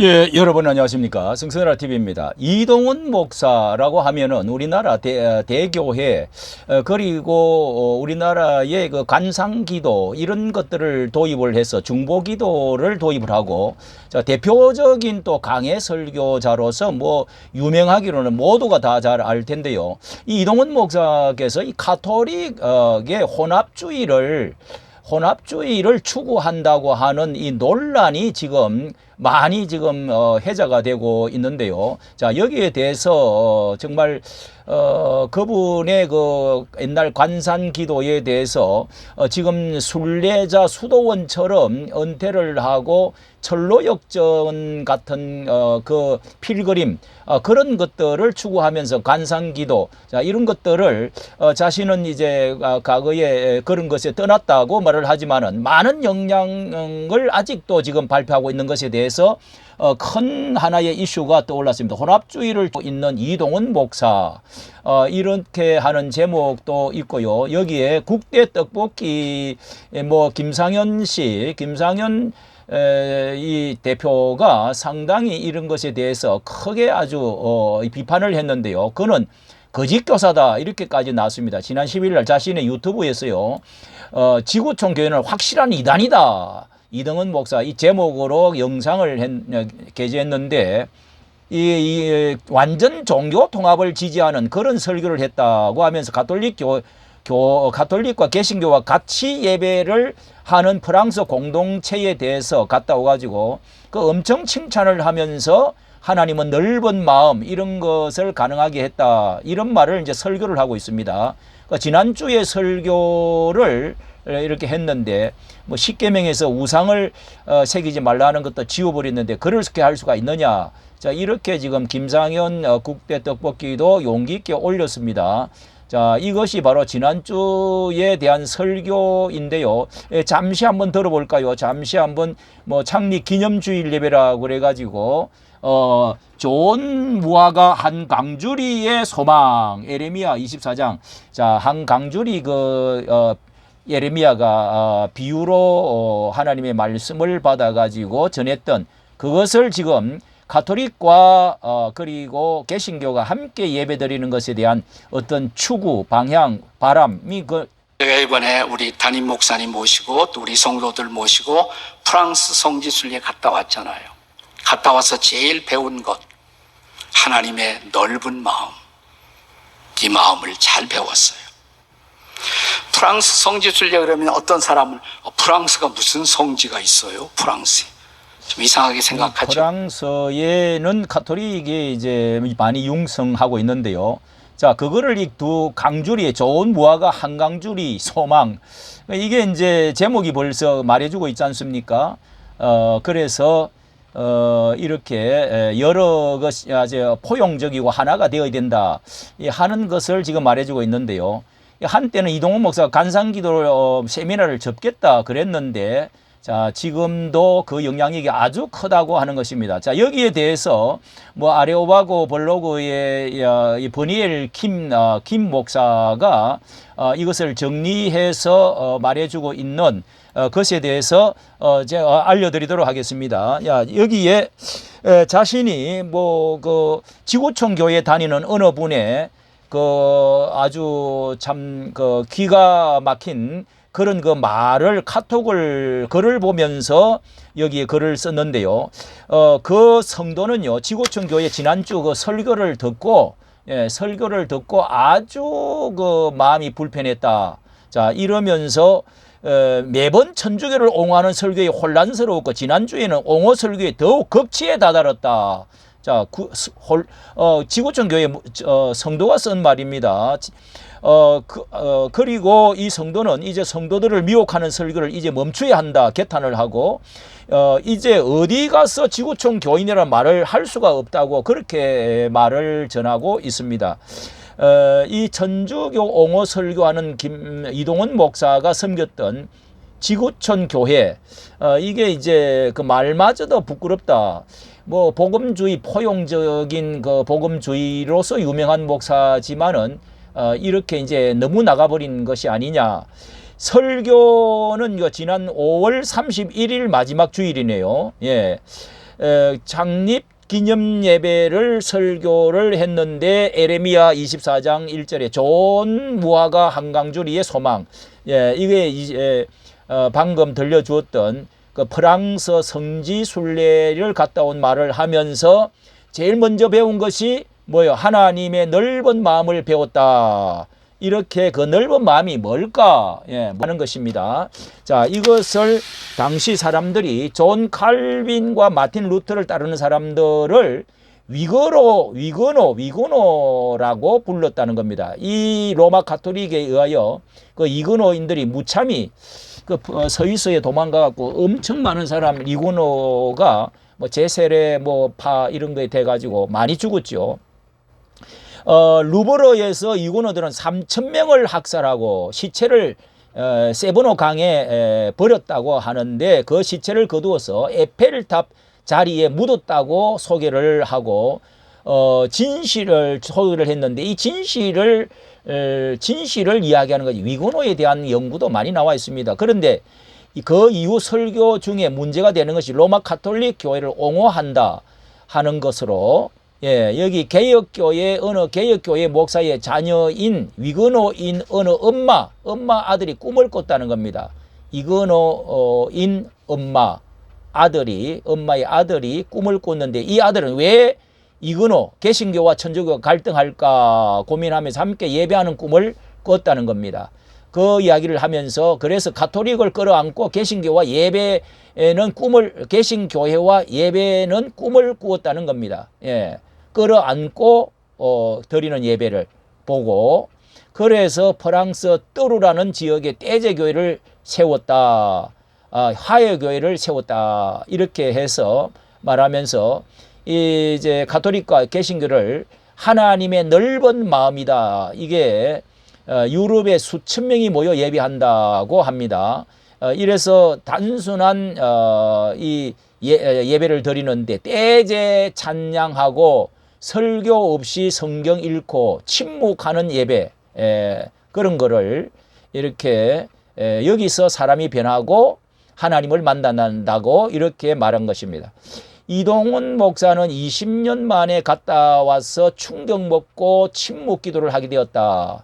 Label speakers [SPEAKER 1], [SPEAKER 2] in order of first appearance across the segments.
[SPEAKER 1] 예, 여러분 안녕하십니까. 성선라 TV입니다. 이동훈 목사라고 하면은 우리나라 대교회, 그리고 우리나라의 그 관상기도 이런 것들을 도입을 해서 중보기도를 도입을 하고, 자, 대표적인 또 강해 설교자로서 뭐 유명하기로는 모두가 다 잘 알 텐데요. 이 이동훈 목사께서 이 가톨릭의 혼합주의를 추구한다고 하는 이 논란이 지금 많이 지금 해자가 되고 있는데요. 자, 여기에 대해서 정말 그분의 그 옛날 관산 기도에 대해서 지금 순례자 수도원처럼 은퇴를 하고 철로역전 같은 그 필그림 그런 것들을 추구하면서 관상기도, 자, 이런 것들을 자신은 이제 과거에 그런 것에 떠났다고 말을 하지만은 많은 영향을 아직도 지금 발표하고 있는 것에 대해서 큰 하나의 이슈가 떠올랐습니다. 혼합주의를 있는 이동훈 목사, 이렇게 하는 제목도 있고요. 여기에 국대 떡볶이 뭐 김상현 이 대표가 상당히 이런 것에 대해서 크게 아주 비판을 했는데요. 그는 거짓교사다 이렇게까지 나왔습니다. 지난 10일 날 자신의 유튜브에서요. 지구촌 교회는 확실한 이단이다. 이동훈 목사 이 제목으로 영상을 게재했는데 이 완전 종교 통합을 지지하는 그런 설교를 했다고 하면서 가톨릭과 개신교와 같이 예배를 하는 프랑스 공동체에 대해서 갔다 와가지고 그 엄청 칭찬을 하면서 하나님은 넓은 마음 이런 것을 가능하게 했다 이런 말을 이제 설교를 하고 있습니다. 지난주에 설교를 이렇게 했는데 뭐 십계명에서 우상을 새기지 말라는 것도 지워버렸는데 그렇게 할 수가 있느냐. 자, 이렇게 지금 김상현 국대 떡볶이도 용기 있게 올렸습니다. 자, 이것이 바로 지난주에 대한 설교인데요. 잠시 한번 들어볼까요? 잠시 한번 뭐 창립 기념주일 예배라고 그래가지고 좋은 무화과 한 강주리의 소망 예레미야 24장. 자, 한 강주리 예레미야가 비유로 하나님의 말씀을 받아가지고 전했던 그것을 지금 가톨릭과 그리고 개신교가 함께 예배드리는 것에 대한 어떤 추구, 방향, 바람이
[SPEAKER 2] 제가 이번에 우리 담임 목사님 모시고 또 우리 성도들 모시고 프랑스 성지순례 갔다 왔잖아요. 갔다 와서 제일 배운 것, 하나님의 넓은 마음, 이 마음을 잘 배웠어요. 프랑스 성지순례 그러면 어떤 사람은 프랑스가 무슨 성지가 있어요? 프랑스에. 좀 이상하게 생각하죠.
[SPEAKER 1] 프랑스에는 가톨릭이 이제 많이 융성하고 있는데요. 자, 그거를 이 두 강주리의 좋은 무화과 한 강주리 소망. 이게 이제 제목이 벌써 말해주고 있지 않습니까? 그래서 이렇게 여러 것이 아주 포용적이고 하나가 되어야 된다 하는 것을 지금 말해주고 있는데요. 한때는 이동훈 목사가 간상기도 세미나를 접겠다 그랬는데 자, 지금도 그 영향력이 아주 크다고 하는 것입니다. 자, 여기에 대해서 뭐 아레오바고 블로그의 버니엘 김 목사가 이것을 정리해서 말해주고 있는 것에 대해서 제가 알려드리도록 하겠습니다. 야, 여기에 자신이 뭐 그 지구촌 교회 다니는 어느 분의 그 아주 참 그 기가 막힌 그런 그 말을 글을 보면서 여기에 글을 썼는데요. 그 성도는요, 지구촌 교회 지난주 그 설교를 듣고 아주 그 마음이 불편했다. 자, 이러면서 매번 천주교를 옹호하는 설교에 혼란스러웠고 지난주에는 옹호 설교에 더욱 극치에 다다랐다. 자, 지구촌 교회 성도가 쓴 말입니다. 그리고 이 성도는 이제 성도들을 미혹하는 설교를 이제 멈춰야 한다 개탄을 하고 이제 어디 가서 지구촌 교인이라는 말을 할 수가 없다고 그렇게 말을 전하고 있습니다. 이 천주교 옹호 설교하는 이동훈 목사가 섬겼던 지구촌 교회, 이게 이제 그 말마저도 부끄럽다. 뭐 복음주의 포용적인 그 복음주의로서 유명한 목사지만은 이렇게 이제 너무 나가버린 것이 아니냐. 설교는 지난 5월 31일 마지막 주일이네요. 예. 창립 기념 예배를 설교를 했는데 에레미야 24장 1절에 좋은 무화과 한강주리의 소망, 이게 방금 들려주었던 그 프랑스 성지 순례를 갔다 온 말을 하면서 제일 먼저 배운 것이 뭐요? 하나님의 넓은 마음을 배웠다. 이렇게 그 넓은 마음이 뭘까? 하는 것입니다. 자, 이것을 당시 사람들이 존 칼빈과 마틴 루터를 따르는 사람들을 위그노라고 불렀다는 겁니다. 이 로마 카톨릭에 의하여 그 위그노인들이 무참히 그 스위스에 도망가갖고 엄청 많은 사람 위그노가 뭐 제세례 파 이런 거에 돼 가지고 많이 죽었죠. 루브르에서 위그노들은 3,000명을 학살하고 시체를 세브노 강에 버렸다고 하는데 그 시체를 거두어서 에펠탑 자리에 묻었다고 소개를 하고 진실을 소개를 했는데 이 진실을 이야기하는 거지. 위그노에 대한 연구도 많이 나와 있습니다. 그런데 그 이후 설교 중에 문제가 되는 것이 로마 카톨릭 교회를 옹호한다 하는 것으로, 여기 개혁교회 어느 개혁교회 목사의 자녀인 위그노인 어느 엄마 아들이 꿈을 꿨다는 겁니다. 위그노인 엄마의 아들이 꿈을 꿨는데 이 아들은 왜 위그노 개신교와 천주교가 갈등할까 고민하면서 함께 예배하는 꿈을 꿨다는 겁니다. 그 이야기를 하면서 그래서 가톨릭을 끌어안고 개신교회와 예배는 꿈을 꾸었다는 겁니다. 끌어안고 드리는 예배를 보고, 그래서 프랑스 뜨루라는 지역에 떼제교회를 세웠다. 화해교회를 세웠다. 이렇게 해서 말하면서 이제 가톨릭과 개신교를 하나님의 넓은 마음이다. 이게 유럽에 수천 명이 모여 예배한다고 합니다. 이래서 단순한 예배를 드리는데 떼제 찬양하고 설교 없이 성경 읽고 침묵하는 예배, 그런 거를 이렇게 여기서 사람이 변하고 하나님을 만난다고 이렇게 말한 것입니다. 이동훈 목사는 20년 만에 갔다 와서 충격 먹고 침묵 기도를 하게 되었다.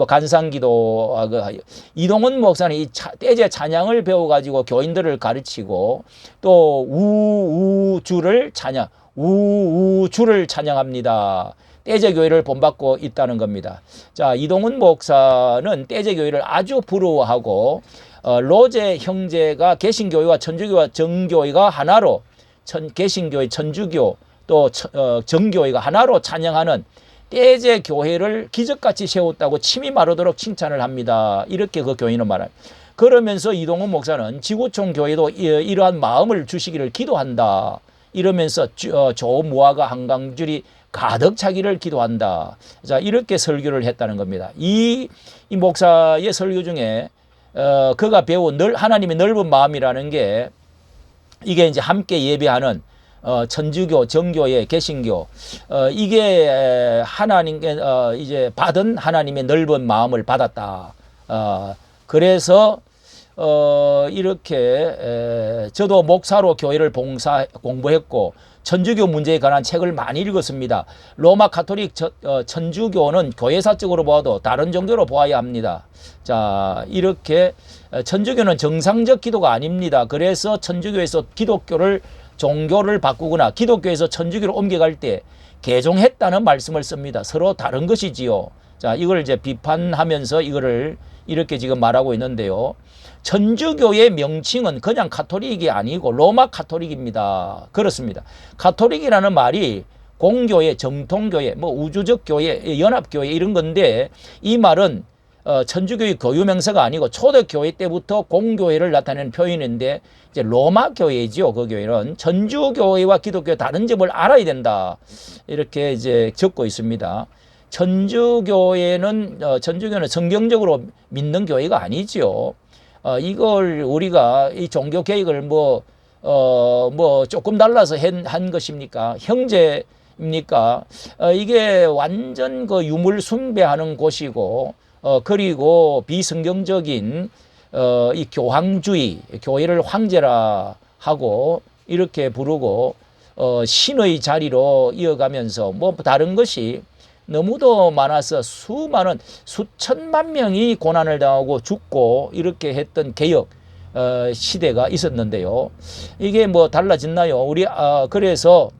[SPEAKER 1] 간상기도. 이동훈 목사는 이 떼제 찬양을 배워가지고 교인들을 가르치고 또 우주를 찬양합니다. 떼제 교회를 본받고 있다는 겁니다. 자, 이동훈 목사는 떼제 교회를 아주 부러워하고 로제 형제가 개신교회와 천주교와 정교회가 하나로 개신교회, 천주교 또 정교회가 하나로 찬양하는 떼제 교회를 기적같이 세웠다고 침이 마르도록 칭찬을 합니다. 이렇게 그 교인은 말합니다. 그러면서 이동훈 목사는 지구촌 교회도 이러한 마음을 주시기를 기도한다. 이러면서 좋은 무화과 한강줄이 가득 차기를 기도한다. 자, 이렇게 설교를 했다는 겁니다. 이 목사의 설교 중에 그가 배운 하나님의 넓은 마음이라는 게 이게 이제 함께 예배하는 천주교, 정교회, 개신교, 이게 하나님께 이제 받은 하나님의 넓은 마음을 받았다. 그래서 이렇게 저도 목사로 교회를 공부했고 천주교 문제에 관한 책을 많이 읽었습니다. 로마 가톨릭 천주교는 교회사적으로 보아도 다른 종교로 보아야 합니다. 자, 이렇게 천주교는 정상적 기도가 아닙니다. 그래서 천주교에서 종교를 바꾸거나 기독교에서 천주교로 옮겨갈 때 개종했다는 말씀을 씁니다. 서로 다른 것이지요. 자, 이걸 이제 비판하면서 이거를 이렇게 지금 말하고 있는데요. 천주교의 명칭은 그냥 가톨릭이 아니고 로마 가톨릭입니다. 그렇습니다. 가톨릭이라는 말이 공교회, 정통교회, 우주적 교회, 연합교회 이런 건데 이 말은 천주교의 교유명사가 아니고 초대교회 때부터 공교회를 나타내는 표현인데 이제 로마 교회지요. 그 교회는 천주교회와 기독교의 다른 점을 알아야 된다. 이렇게 이제 적고 있습니다. 천주교는 성경적으로 믿는 교회가 아니지요. 이걸 우리가 이 종교 계획을 조금 달라서 한 것입니까? 형제입니까? 이게 완전 그 유물 숭배하는 곳이고, 그리고 비성경적인 이 교황주의, 교회를 황제라 하고 이렇게 부르고 신의 자리로 이어가면서 뭐 다른 것이 너무도 많아서 수천만 명이 고난을 당하고 죽고 이렇게 했던 개혁 시대가 있었는데요. 이게 뭐 달라졌나요? 그래서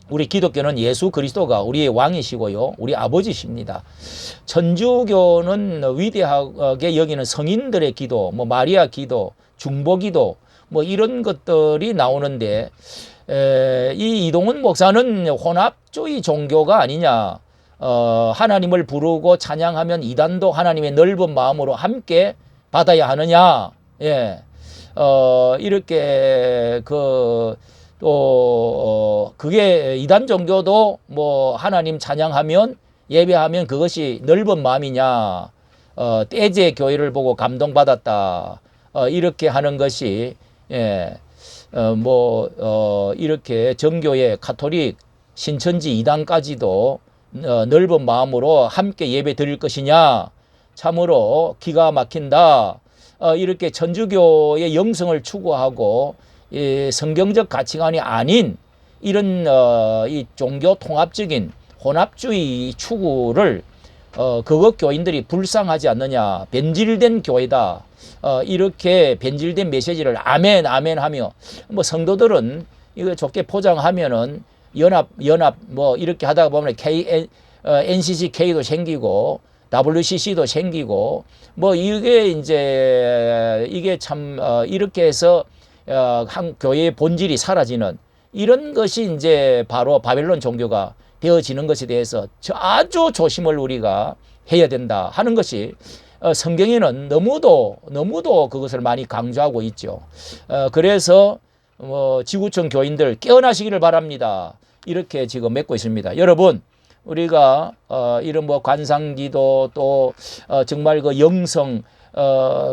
[SPEAKER 1] 우리 기독교는 예수 그리스도가 우리의 왕이시고요, 우리 아버지십니다. 천주교는 위대하게 여기는 성인들의 기도, 뭐 마리아 기도, 중보 기도, 뭐 이런 것들이 나오는데, 이 이동훈 목사는 혼합주의 종교가 아니냐, 하나님을 부르고 찬양하면 이단도 하나님의 넓은 마음으로 함께 받아야 하느냐, 예, 이렇게 그게 이단 종교도 뭐 하나님 찬양하면 예배하면 그것이 넓은 마음이냐, 떼제 교회를 보고 감동받았다, 이렇게 하는 것이, 예, 이렇게 정교회 카톨릭 신천지 이단까지도 넓은 마음으로 함께 예배 드릴 것이냐, 참으로 기가 막힌다. 이렇게 천주교의 영성을 추구하고 성경적 가치관이 아닌 이런 이 종교 통합적인 혼합주의 추구를 그것 교인들이 불쌍하지 않느냐, 변질된 교회다, 이렇게 변질된 메시지를 아멘 아멘 하며, 뭐 성도들은 이거 좋게 포장하면은 연합 뭐 이렇게 하다가 보면 NCCK도 생기고 WCC도 생기고, 뭐 이게 참 이렇게 해서 한 교회의 본질이 사라지는 이런 것이 이제 바로 바벨론 종교가 되어지는 것에 대해서 아주 조심을 우리가 해야 된다 하는 것이, 성경에는 너무도 그것을 많이 강조하고 있죠. 그래서 지구촌 교인들 깨어나시기를 바랍니다. 이렇게 지금 맺고 있습니다. 여러분, 우리가 이런 뭐 관상기도 또 정말 그 영성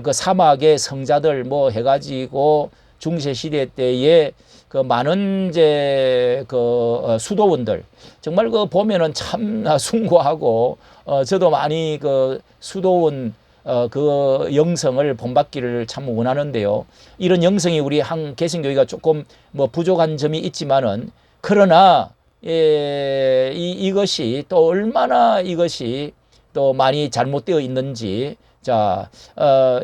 [SPEAKER 1] 그 사막의 성자들 뭐 해가지고 중세 시대 때에 그 많은 이제 그 수도원들 정말 그 보면은 참 숭고하고, 저도 많이 그 수도원 그 영성을 본받기를 참 원하는데요. 이런 영성이 우리 한 개신교회가 조금 뭐 부족한 점이 있지만은, 그러나 이것이 또 얼마나 이것이 또 많이 잘못되어 있는지, 자,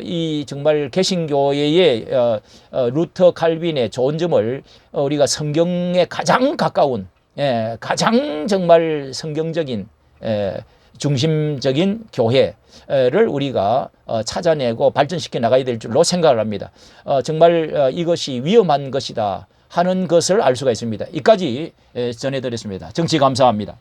[SPEAKER 1] 이 정말 개신교회의 루터 칼빈의 좋은 점을 우리가 성경에 가장 가까운, 가장 정말 성경적인 중심적인 교회를 우리가 찾아내고 발전시켜 나가야 될 줄로 생각을 합니다. 정말 이것이 위험한 것이다 하는 것을 알 수가 있습니다. 이까지 전해드렸습니다. 정치 감사합니다.